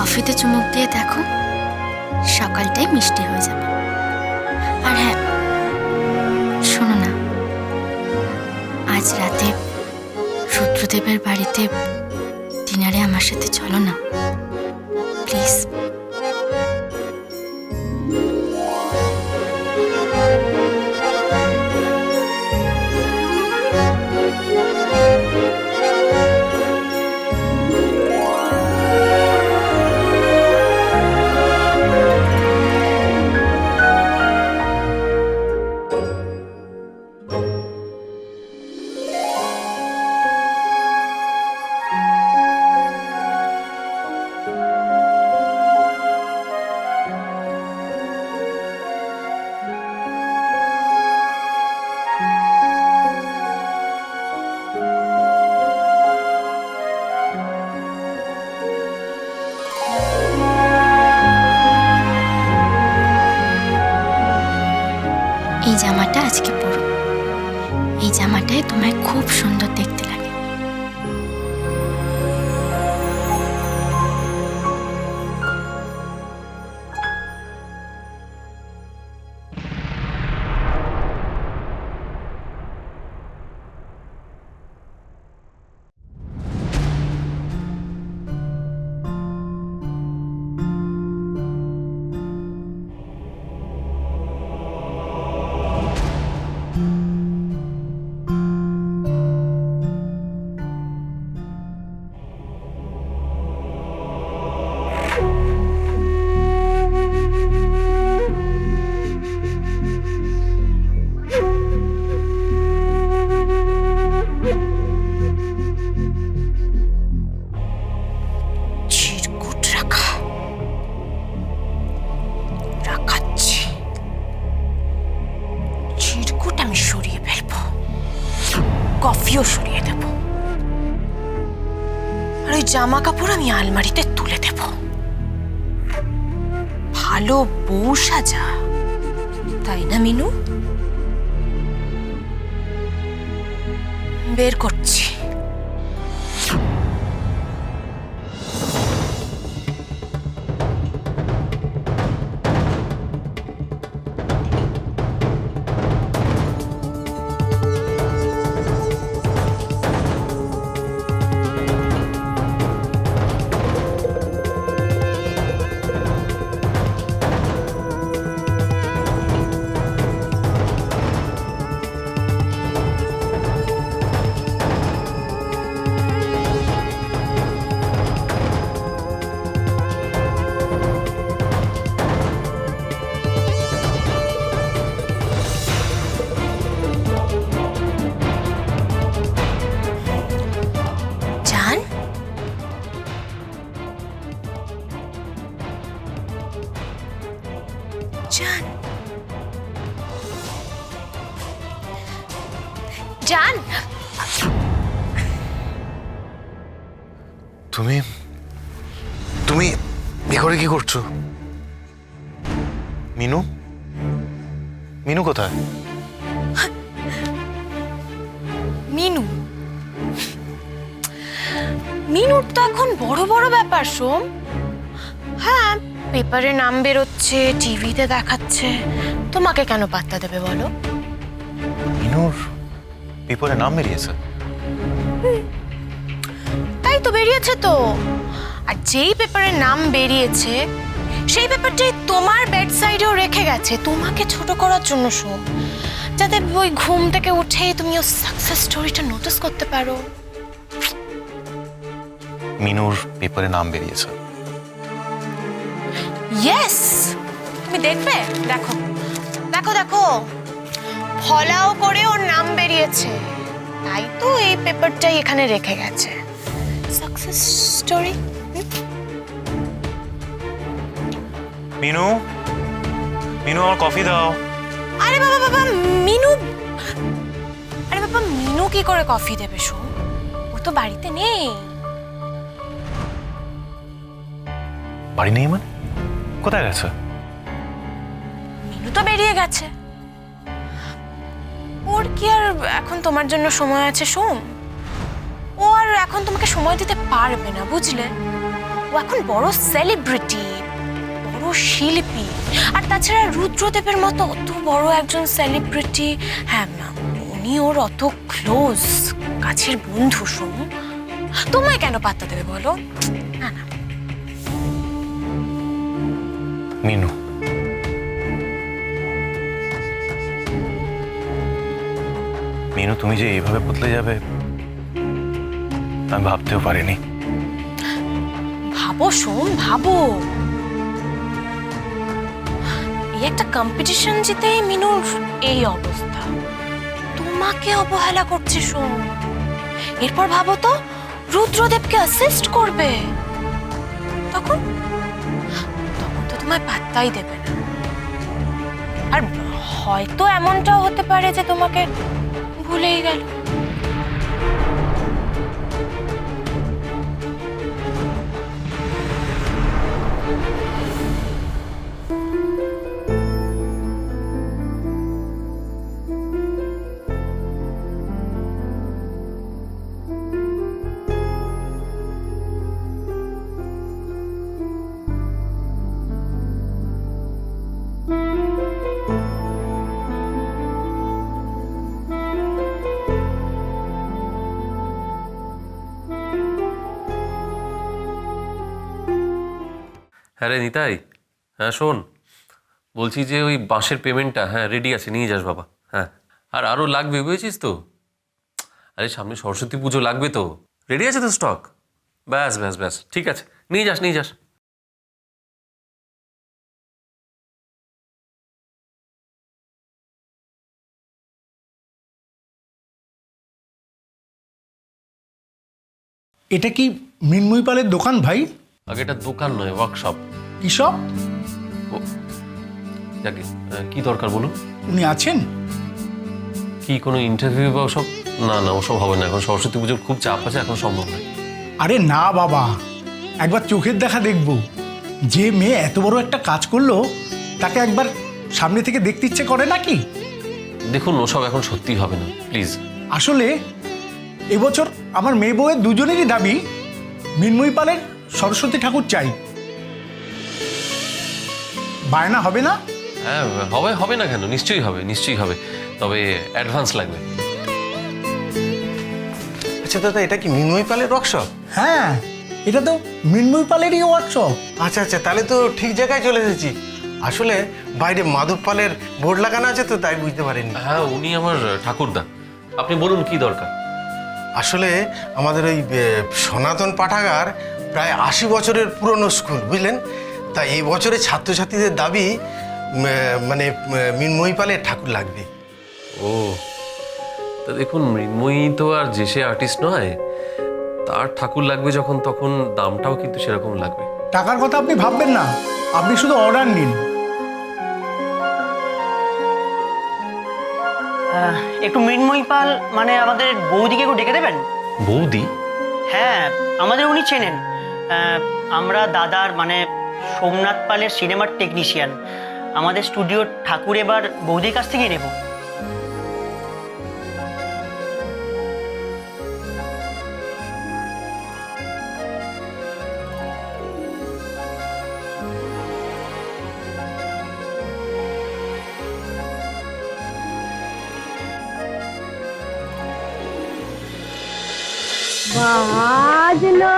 কফিতে চুমুক দিয়ে দেখো, সকালটাই মিষ্টি হয়ে যাবে। আর হ্যাঁ, শোনো না, আজ রাতে রুদ্রদেবের বাড়িতে ডিনারে আমার সাথে চলো না প্লিজ। এই জামাটা আজকে পরো, এই জামাটায় তোমায় খুব সুন্দর দেখতে লাগে। কফিও সরিয়ে দেব, আর ওই জামা কাপড় আমি আলমারিতে তুলে দেব। ভালো বউ সাজা, তাই না মিনু? বের করছি। জান, জান, তুমি তুমি এ করে কি করছো? মিনু, মিনু কোথায়? মিনু, মিনুর তো এখন বড় বড় ব্যাপার সোম। হ্যাঁ, পেপারে নাম বেরোচ্ছে, টিভিতে দেখাচ্ছে, তোমাকে কেন পাত্তা দেবে বলো? মিনুর পেপারে নাম বেরিয়েছে? তাই তো বেরিয়েছে তো। আর যেই পেপারে নাম বেরিয়েছে সেই পেপারটাই তোমার বেড সাইডেও রেখে গেছে তোমাকে ছোট করার জন্য সোম, যাতে ওই ঘুম থেকে উঠেই তুমি ওর সাকসেস স্টোরিটা নোটিস করতে পারো। মিনুর পেপারে নাম বেরিয়েছে? ইয়েস, তুমি দেখবে, দেখো দেখো দেখো, ফলাও করে ওর নাম বেরিয়েছে, তাই তো এই পেপারটাই এখানে রেখে গেছে। Success story. মিনু, মিনু আমার কফি দাও। আরে বাবা বাবা, মিনু, আরে বাবা মিনু কি করে কফি দেবে সোম? ও তো বাড়িতে নেই। বাড়ি নেই মানে? কোথায় গেছে? মিনু তো বেরিয়ে গেছে। ওর কি আর এখন তোমার জন্য সময় আছে সোম? ও আর এখন তোমাকে সময় দিতে পারবে না, বুঝলে? ও ও এখন বড় সেলিব্রিটি, বড় শিল্পী। আর তাছাড়া রুদ্রদেবের মতো অত বড় একজন সেলিব্রিটি, হ্যাঁ না, উনি ওর অত ক্লোজ কাছের বন্ধু। শোনো, তোমায় কেন পাত্তা দেবে বলো? না না, মিনু, মিনু, তুমি যে এইভাবে বদলে যাবে আমি ভাবতেও পারিনি। ভাবো শোন, ভাবো। এই একটা কম্পিটিশন জিতেই মিনুর এই অবস্থা, তোমাকে অবহেলা করছে। শোন, এরপর ভাবো তো রুদ্রদেবকে অ্যাসিস্ট করবে, তখন তখন তো তোমায় পাত্তাই দেবে না। আর হয়তো এমনটাও হতে পারে যে তোমাকে ভুলেই গেল। হ্যাঁ রে নিতাই, হ্যাঁ শোন, বলছি যে ওই বাঁশের পেমেন্টটা হ্যাঁ রেডি আছে, নিয়ে যাস বাবা। হ্যাঁ, আর আরও লাগবে বুঝেছিস তো? আরে সামনে সরস্বতী পুজো লাগবে তো, রেডি আছে তো স্টক? ব্যাস ব্যাস ব্যাস, ঠিক আছে, নিয়ে যাস নিয়ে যাস। এটা কি মৃন্ময়ী পালের দোকান ভাই? আগে এটা দোকান নয়, ওয়ার্কশপ। কি সব? ও যাকে, কি দরকার বলুন? উনি আছেন? কি কোনো ইন্টারভিউ বা ওসব? না না, ওসব হবে না, এখন সরস্বতী পুজোর খুব চাপ আছে, এখন সম্ভব নয়। আরে না বাবা, একবার চোখের দেখা দেখব। যে মেয়ে এত বড় একটা কাজ করলো তাকে একবার সামনে থেকে দেখতে ইচ্ছে করে নাকি? দেখুন, ওসব এখন সত্যি হবে না, প্লিজ। আসলে এবছর আমার মেয়ে বউয়ের দুজনেরই দাবি মৃন্ময়ী পালের সরস্বতী ঠাকুর চাই। বায়না হবে না? হ্যাঁ হবে, হবে না কেন, নিশ্চয়ই হবে, নিশ্চয়ই হবে, তবে অ্যাডভান্স লাগবে। আচ্ছা দাদা, এটা কি মৃন্ময়ী পালের ওয়ার্কশপ? হ্যাঁ, এটা তো মৃন্ময়ী পালেরই ওয়ার্কশপ। আচ্ছা আচ্ছা, তাহলে তো ঠিক জায়গায় চলে এসেছি। আসলে বাইরে মাধব পালের বোর্ড লাগানো আছে তো, তাই বুঝতে পারিনি। হ্যাঁ, উনি আমার ঠাকুরদা। আপনি বলুন কি দরকার? আসলে আমাদের ওই সনাতন পাঠাগার প্রায় 80 বছরের পুরনো স্কুল, বুঝলেন? তা এই বছরে ছাত্রছাত্রীদের দাবি মানে মৃন্ময়ী পালের ঠাকুর লাগবে। ও, তা দেখুন, মৃন্ময়ী তো আর যে সে আর্টিস্ট নয়, তার ঠাকুর লাগবে যখন, তখন দামটাও কিন্তু সেরকম লাগবে। টাকার কথা আপনি ভাববেন না, আপনি শুধু অর্ডার নিন। একটু মৃন্ময়ী পাল মানে আমাদের বৌদিকে একটু ডেকে দেবেন। বৌদি? হ্যাঁ, আমাদের উনি চেনেন। আমরা দাদার মানে সোমনাথ পালের সিনেমার টেকনিশিয়ান। আমাদের স্টুডিওর ঠাকুর এবার বৌদির কাছ থেকেই নেব। বাজনা